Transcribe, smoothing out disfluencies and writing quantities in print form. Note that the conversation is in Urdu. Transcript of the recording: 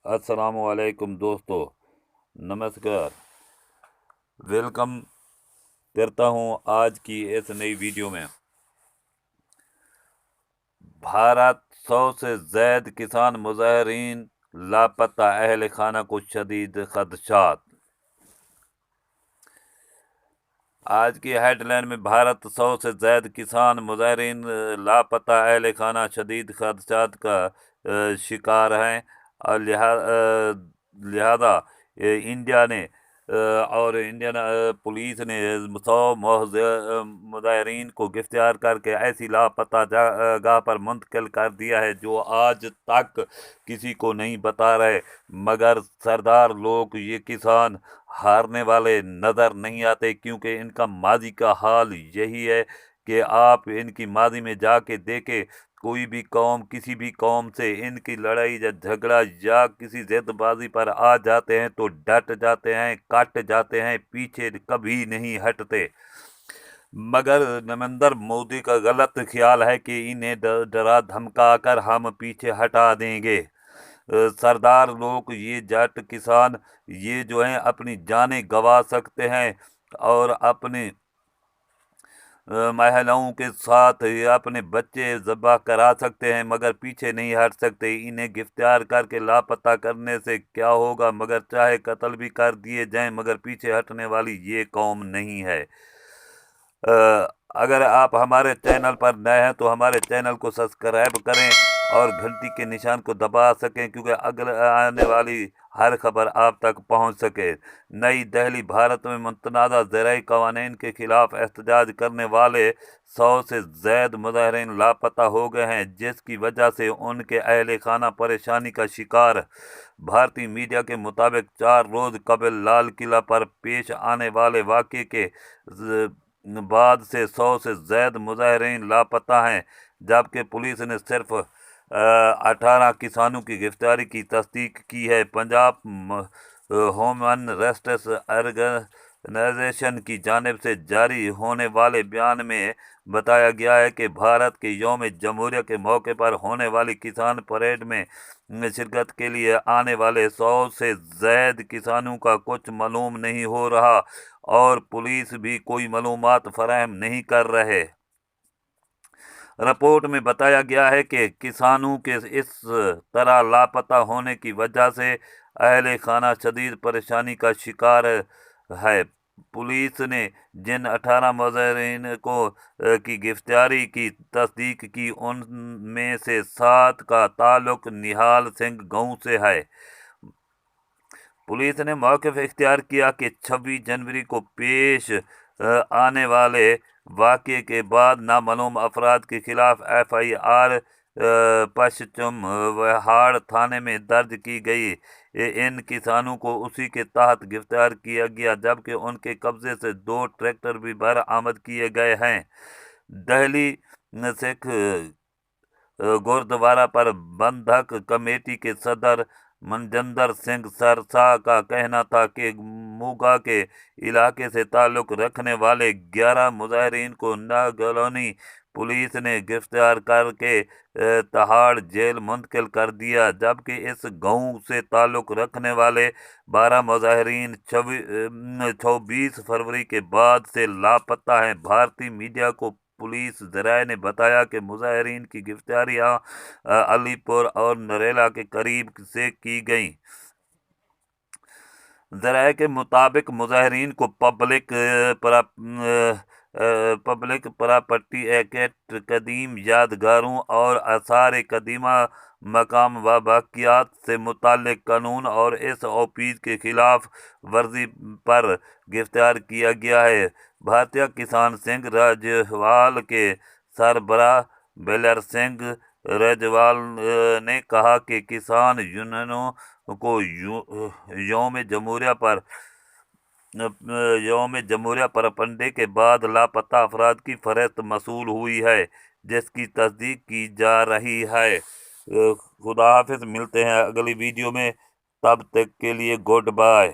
السلام علیکم دوستو، نمسکار، ویلکم کرتا ہوں آج کی اس نئی ویڈیو میں۔ بھارت 100 سے زائد کسان مظاہرین لاپتہ، اہل خانہ کو شدید خدشات۔ آج کی ہیڈ لائن میں بھارت 100 سے زائد کسان مظاہرین لاپتہ، اہل خانہ شدید خدشات کا شکار ہیں، اور لہذا انڈیا نے اور انڈین پولیس نے 100 مظاہرین کو گرفتار کر کے ایسی لاپتہ جگہ پر منتقل کر دیا ہے جو آج تک کسی کو نہیں بتا رہے، مگر سردار لوگ یہ کسان ہارنے والے نظر نہیں آتے، کیونکہ ان کا ماضی کا حال یہی ہے کہ آپ ان کی ماضی میں جا کے دیکھیں، کوئی بھی قوم کسی بھی قوم سے ان کی لڑائی یا جھگڑا یا کسی ضد بازی پر آ جاتے ہیں تو ڈٹ جاتے ہیں، کٹ جاتے ہیں، پیچھے کبھی نہیں ہٹتے۔ مگر نریندر مودی کا غلط خیال ہے کہ انہیں ڈرا دھمکا کر ہم پیچھے ہٹا دیں گے۔ سردار لوگ، یہ جٹ کسان، یہ جو ہیں اپنی جانیں گنوا سکتے ہیں اور اپنے محلاؤں کے ساتھ اپنے بچے ذبح کرا سکتے ہیں، مگر پیچھے نہیں ہٹ سکتے۔ انہیں گرفتار کر کے لاپتہ کرنے سے کیا ہوگا؟ مگر چاہے قتل بھی کر دیے جائیں، مگر پیچھے ہٹنے والی یہ قوم نہیں ہے۔ اگر آپ ہمارے چینل پر نئے ہیں تو ہمارے چینل کو سبسکرائب کریں اور گھنٹی کے نشان کو دبا سکیں، کیونکہ اگلے آنے والی ہر خبر آپ تک پہنچ سکے۔ نئی دہلی، بھارت میں متنازع زرعی قوانین کے خلاف احتجاج کرنے والے 100 سے زائد مظاہرین لاپتہ ہو گئے ہیں، جس کی وجہ سے ان کے اہل خانہ پریشانی کا شکار۔ بھارتی میڈیا کے مطابق 4 روز قبل لال قلعہ پر پیش آنے والے واقعے کے بعد سے 100 سے زائد مظاہرین لاپتہ ہیں، جبکہ پولیس نے صرف 18 کسانوں کی گرفتاری کی تصدیق کی ہے۔ پنجاب ہیومن رائٹس آرگنائزیشن کی جانب سے جاری ہونے والے بیان میں بتایا گیا ہے کہ بھارت کے یوم جمہوریہ کے موقع پر ہونے والی کسان پریڈ میں شرکت کے لیے آنے والے 100 سے زائد کسانوں کا کچھ معلوم نہیں ہو رہا، اور پولیس بھی کوئی معلومات فراہم نہیں کر رہے۔ رپورٹ میں بتایا گیا ہے کہ کسانوں کے اس طرح لاپتہ ہونے کی وجہ سے اہل خانہ شدید پریشانی کا شکار ہے۔ پولیس نے جن 18 مظاہرین کی گرفتاری کی تصدیق کی، ان میں سے 7 کا تعلق نہال سنگھ گاؤں سے ہے۔ پولیس نے موقف اختیار کیا کہ 26 جنوری کو پیش آنے والے واقعے کے بعد نامعلوم افراد کے خلاف FIR پشچم وہاڑ تھانے میں درج کی گئی۔ ان کسانوں کو اسی کے تحت گرفتار کیا گیا، جبکہ ان کے قبضے سے 2 ٹریکٹر بھی برآمد کیے گئے ہیں۔ دہلی سکھ گردوارہ پربندھک کمیٹی کے صدر منجندر سنگھ سرسا کا کہنا تھا کہ موگا کے علاقے سے تعلق رکھنے والے 11 مظاہرین کو ناگلونی پولیس نے گرفتار کر کے تہاڑ جیل منتقل کر دیا، جبکہ اس گاؤں سے تعلق رکھنے والے 12 مظاہرین 26 فروری کے بعد سے لاپتہ ہیں۔ بھارتی میڈیا کو پولیس ذرائع نے بتایا کہ مظاہرین کی گرفتاریاں علی پور اور نریلا کے قریب سے کی گئیں۔ ذرائع کے مطابق مظاہرین کو پبلک پراپرٹی ایکٹ، قدیم یادگاروں اور آثار قدیمہ، مقام و باقیات سے متعلق قانون اور SOPs کے خلاف ورزی پر گرفتار کیا گیا ہے۔ بھارتیہ کسان سنگھ راجیوال کے سربراہ بلیر سنگھ راجیوال نے کہا کہ کسان یونینوں کو یوم جمہوریہ پر پنڈے کے بعد لاپتہ افراد کی فہرست موصول ہوئی ہے، جس کی تصدیق کی جا رہی ہے۔ خدا حافظ، ملتے ہیں اگلی ویڈیو میں، تب تک کے لیے گڈ بائے۔